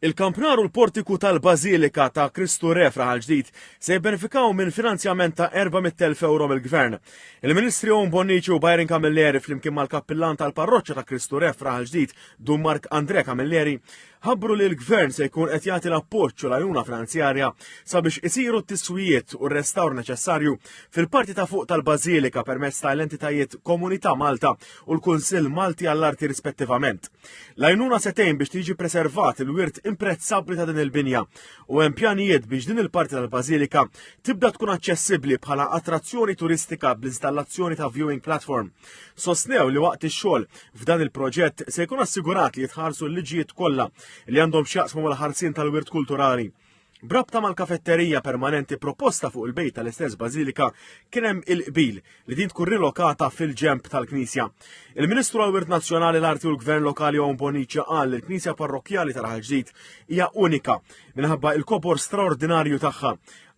Il-Kampnar u l-Portiku tal-Bażilika ta' Kristu Re Fraħal ġdid se jibbenefikaw minn finanzjament ta' 400,000 euro mill-Gvern. Il-Ministri Bonnici u Byron Camilleri flimkien mal-Kappillan tal-Parroċċa ta' Kristu Re Fraħal ġdid Dun Mark Andrea Camilleri ħabbru li l-Gvern se jkun qed jagħti l-appoġġ u l-għajnuna finanzjarja sabiex isiru t-tiswijiet u r-restawr neċessarju fil-parti ta' fuq tal-Bażilika permezz tal-entitajiet Komunità Malta u l-Kunsill Malti għall-Arti rispettivament. L-għajnuna se tgħin biex tiġi preservat il-wirt imprezzabbli ta' din il-binja u hemm pjanijiet biex din il-parti tal-Bażilika tibda tkun aċċessibbli bħala attrazzjoni turistika bl-installazzjoni ta' viewing platform. Sostnew li waqt ix-xogħol f'dan il-proġett se jkun assigurat li jitħarsu l-liġijiet kollha li għandhom x'jaqsmu mal-ħarsien tal-wirt kulturali. Brabta mal-kafetterija permanenti proposta fuq il-bejt tal-istess Bażilika kien hemm il-qbil li din tkun rilokata fil-ġemp tal-Knisja. Il-Ministru għall-Wirt Nazzjonali l-Arti u l-Gvern Lokali Bonnici qal li l-Knisja Parrokjali tal-Ħal Ġdid hija unika minħabba il-kopor straordinarju tagħha.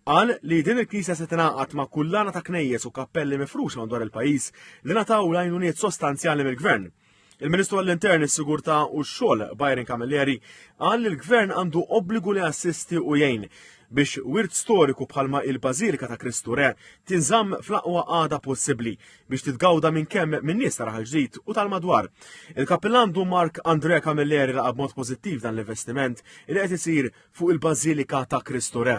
Qal li din il-Knisja se tingħaqad ma' kullana ta' knejjes u kappelli mifruxa madwar il-pajjiż li nataw l-għajnuniet sostanzjali mill-Gvern. Il-Ministru għall-Intern, is-Sigurtà u x-Xogħol Byron Camilleri qal li l-Gvern għandu obbligu li assisti u jgħin biex wirt storiku bħalma il-Bażilika ta' Kristu Re tinżamm fl-aqwa għada possibbli biex titgawda minn kemm minn nies ta' Raħal Ġdid u tal-madwar. Il-Kappillan Dun Mark Andrea Camilleri laqab mod pożittiv dan l-investiment li qed isir fuq il-Bażilika ta' Kristu Re.